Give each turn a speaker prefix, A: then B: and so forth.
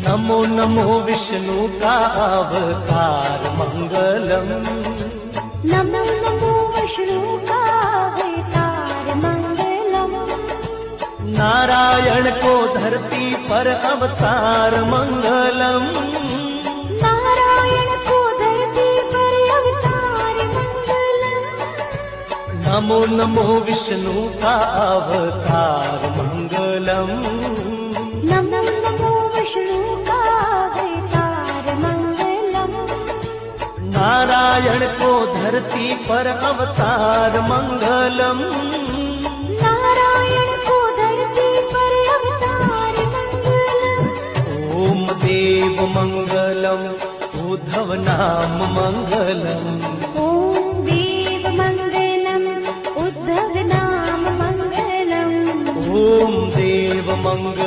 A: नमो नमो विष्णु का अवतार मंगलम।
B: नमो नमो विष्णु का अवतार मंगलम।
A: नारायण को धरती पर अवतार मंगलम।
B: नारायण को धरती पर अवतार मंगलम।
A: नमो नमो विष्णु का अवतार मंगलम।
B: नमो नमो विष्णु का अवतार मंगलम।
A: नारायण को धरती पर अवतार मंगलम।
B: नारायण को धरती पर अवतार मंगलम।
A: ओम देव मंगलम उद्धव नाम मंगलम।
B: ओम देव मंगलम उद्धव नाम मंगलम।
A: ओम देव मंगल